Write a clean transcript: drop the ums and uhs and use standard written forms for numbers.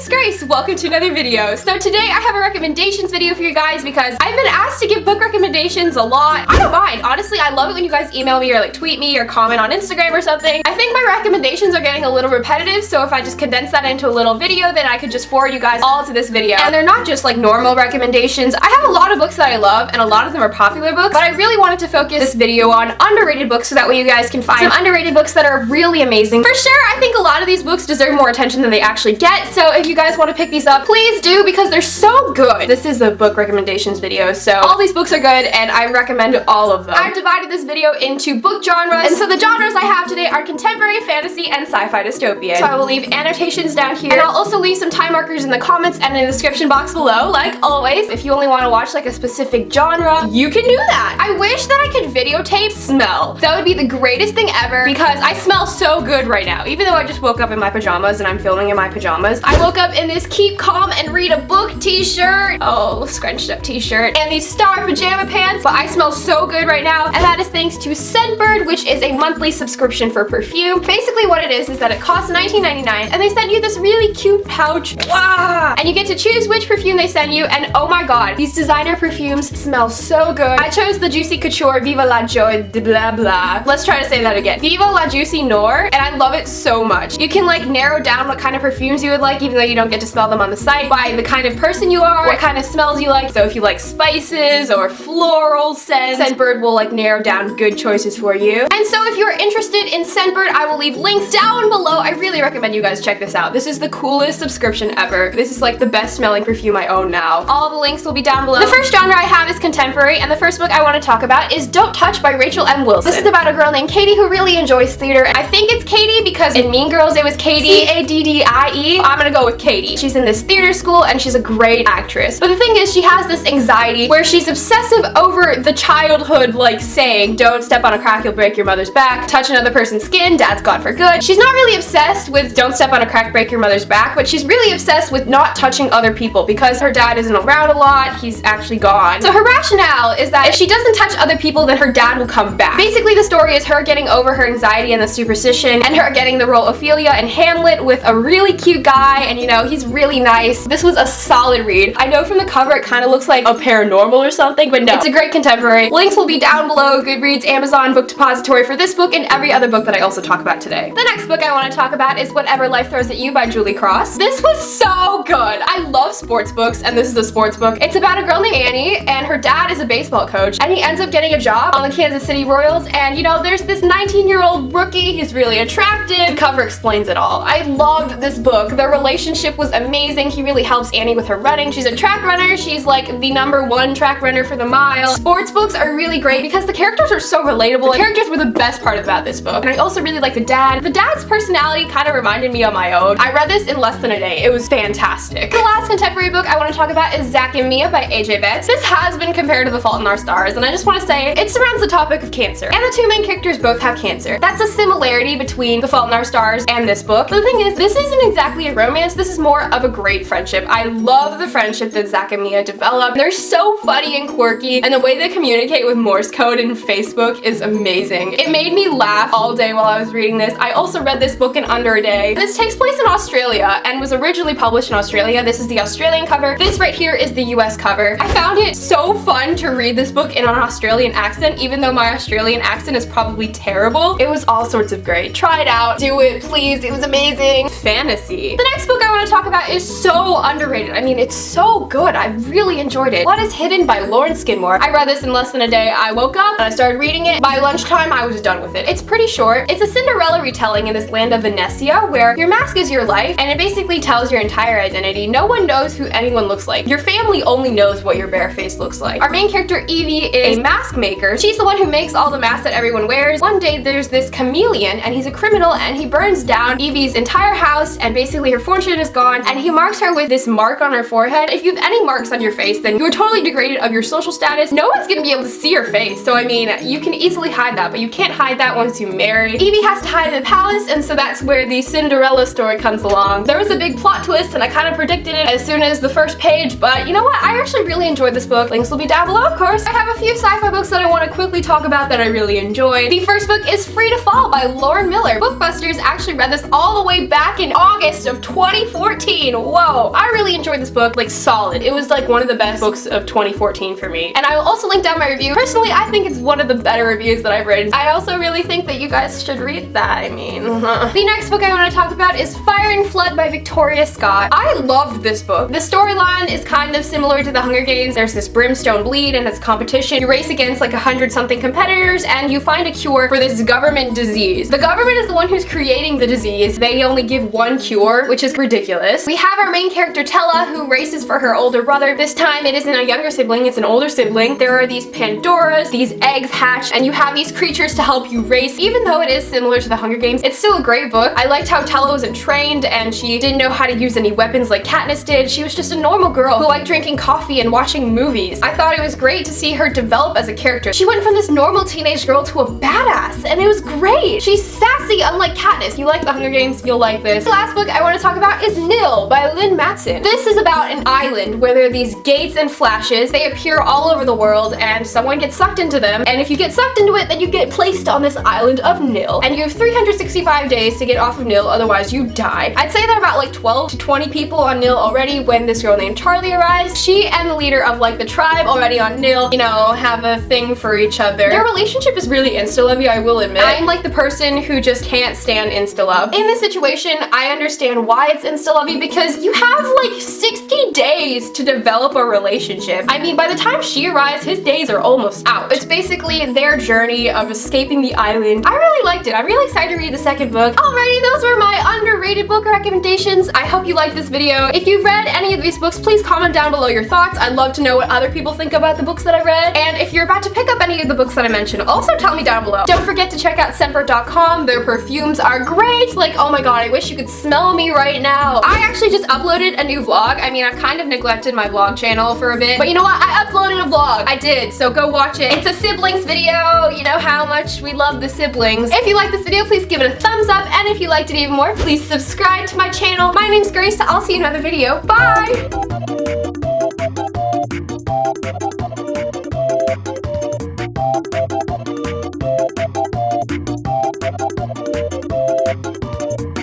it's Grace. Welcome to another video. So today I have a recommendations video for you guys because I've been asked to give book recommendations a lot. I don't mind. Honestly, I love it when you guys email me or like tweet me or comment on Instagram or something. I think my recommendations are getting a little repetitive, so if I just condense that into a little video, then I could just forward you guys all to this video. And they're not just like normal recommendations. I have a lot of books that I love and a lot of them are popular books, but I really wanted to focus this video on underrated books so that way you guys can find some underrated books that are really amazing. For sure, I think a lot of these books deserve more attention than they actually get, so if you guys want to pick these up, please do because they're so good. This is a book recommendations video, so all these books are good and I recommend all of them. I've divided this video into book genres, and so the genres I have today are contemporary, fantasy, and sci-fi dystopian. So I will leave annotations down here, and I'll also leave some time markers in the comments and in the description box below, like always. If you only want to watch like a specific genre, you can do that. I wish that I could videotape smell. That would be the greatest thing ever because I smell so good right now. Even though I just woke up in my pajamas and I'm filming in my pajamas, I woke up in this Keep Calm and Read a Book t-shirt, scrunched up t-shirt, and these Star pajama pants, but I smell so good right now, and that is thanks to Scentbird, which is a monthly subscription for perfume. Basically what it is that it costs $19.99 and they send you this really cute pouch, and you get to choose which perfume they send you, and oh my god, these designer perfumes smell so good. I chose the Juicy Couture Viva la Joie de blah blah. Let's try to say that again. Viva la Juicy Noir, and I love it so much. You can like narrow down what kind of perfumes you would like, even though you don't get to smell them on the site, by the kind of person you are, what kind of smells you like. So if you like spices or floral scents, Scentbird will like narrow down good choices for you. And so if you're interested in Scentbird, I will leave links down below. I really recommend you guys check this out. This is the coolest subscription ever. This is like the best smelling perfume I own now. All the links will be down below. The first genre I have is contemporary, and the first book I want to talk about is Don't Touch by Rachel M. Wilson. This is about a girl named Katie who really enjoys theater. I think it's Katie because in Mean Girls it was Katie, C-A-D-D-I-E. I'm gonna go with Katie. She's in this theater school and she's a great actress. But the thing is, she has this anxiety where she's obsessive over the childhood like saying, don't step on a crack, you'll break your mother's back, touch another person's skin, dad's gone for good. She's not really obsessed with don't step on a crack, break your mother's back, but she's really obsessed with not touching other people because her dad isn't around a lot, he's actually gone. So her rationale is that if she doesn't touch other people, then her dad will come back. Basically the story is her getting over her anxiety and the superstition, and her getting the role Ophelia in Hamlet with a really cute guy, and you know, he's really nice. This was a solid read. I know from the cover it kind of looks like a paranormal or something, but no, it's a great contemporary. Links will be down below, Goodreads, Amazon, Book Depository for this book and every other book that I also talk about today. The next book I want to talk about is Whatever Life Throws at You by Julie Cross. This was so good. I love sports books, and this is a sports book. It's about a girl named Annie, and her dad is a baseball coach, and he ends up getting a job on the Kansas City Royals, and you know, there's this 19-year-old rookie, he's really attractive. The cover explains it all. I loved this book. Their relationship was amazing. He really helps Annie with her running. She's a track runner. She's like the #1 track runner for the mile. Sports books are really great because the characters are so relatable. The characters were the best part about this book. And I also really like the dad. The dad's personality kind of reminded me of my own. I read this in less than a day. It was fantastic. The last contemporary book I want to talk about is Zac Mia by AJ Betts. This has been compared to The Fault in Our Stars, and I just want to say it surrounds the topic of cancer. And the two main characters both have cancer. That's a similarity between The Fault in Our Stars and this book. But the thing is, this isn't exactly a romance. This is more of a great friendship. I love the friendship that Zac and Mia develop. They're so funny and quirky, and the way they communicate with Morse code in Facebook is amazing. It made me laugh all day while I was reading this. I also read this book in under a day. This takes place in Australia and was originally published in Australia. This is the Australian cover. This right here is the US cover. I found it so fun to read this book in an Australian accent, even though my Australian accent is probably terrible. It was all sorts of great. Try it out. Do it, please. It was amazing. Fantasy. The next book I want to talk about is so underrated. I mean, it's so good. I really enjoyed it. What is Hidden by Lauren Skidmore. I read this in less than a day. I woke up and I started reading it. By lunchtime, I was done with it. It's pretty short. It's a Cinderella retelling in this land of Venetia where your mask is your life, and it basically tells your entire identity. No one knows who anyone looks like. Your family only knows what your bare face looks like. Our main character, Evie, is a mask maker. She's the one who makes all the masks that everyone wears. One day, there's this chameleon, and he's a criminal, and he burns down Evie's entire house, and basically her fortune is gone, and he marks her with this mark on her forehead. If you have any marks on your face, then you're totally degraded of your social status. No one's gonna be able to see your face, so I mean, you can easily hide that, but you can't hide that once you marry. Evie has to hide in the palace, and so that's where the Cinderella story comes along. There was a big plot twist, and I kind of predicted it as soon as the first page, but you know what? I actually really enjoyed this book. Links will be down below, of course. I have a few sci-fi books that I want to quickly talk about that I really enjoyed. The first book is Free to Fall by Lauren Miller. Bookbusters actually read this all the way back in August of 2014. 2014. Whoa. I really enjoyed this book, like solid. It was like one of the best books of 2014 for me. And I will also link down my review. Personally, I think it's one of the better reviews that I've read. I also really think that you guys should read that. I mean, The next book I want to talk about is Fire and Flood by Victoria Scott. I loved this book. The storyline is kind of similar to the Hunger Games. There's this brimstone bleed and it's competition. You race against like 100-something competitors and you find a cure for this government disease. The government is the one who's creating the disease. They only give one cure, which is ridiculous. We have our main character Tella, who races for her older brother. This time it isn't a younger sibling, it's an older sibling. There are these Pandoras, these eggs hatch, and you have these creatures to help you race. Even though it is similar to the Hunger Games, it's still a great book. I liked how Tella wasn't trained and she didn't know how to use any weapons like Katniss did. She was just a normal girl who liked drinking coffee and watching movies. I thought it was great to see her develop as a character. She went from this normal teenage girl to a badass, and it was great. She's sassy, unlike Katniss. You like the Hunger Games, you'll like this. The last book I want to talk about is Nil by Lynne Matson. This is about an island where there are these gates and flashes. They appear all over the world and someone gets sucked into them, and if you get sucked into it, then you get placed on this island of Nil, and you have 365 days to get off of Nil, otherwise you die. I'd say there are about like 12 to 20 people on Nil already when this girl named Charlie arrives. She and the leader of like the tribe already on Nil, you know, have a thing for each other. Their relationship is really insta-lovey, I will admit. I'm like the person who just can't stand insta-love. In this situation, I understand why it's insta-lovey because you have like 60 days to develop a relationship. I mean, by the time she arrives, his days are almost out. It's basically their journey of escaping the island. I really liked it. I'm really excited to read the second book. Alrighty, those were my underrated book recommendations. I hope you liked this video. If you've read any of these books, please comment down below your thoughts. I'd love to know what other people think about the books that I read. And if you're about to pick up any of the books that I mentioned, also tell me down below. Don't forget to check out Scentbird.com. Their perfumes are great. Like, oh my god, I wish you could smell me right now. I actually just uploaded a new vlog. I mean, I've kind of neglected my vlog channel for a bit, but you know what? I uploaded a vlog. I did, so go watch it. It's a siblings video. You know how much we love the siblings. If you like this video, please give it a thumbs up, and if you liked it even more, please subscribe to my channel. My name's Grace. I'll see you in another video. Bye!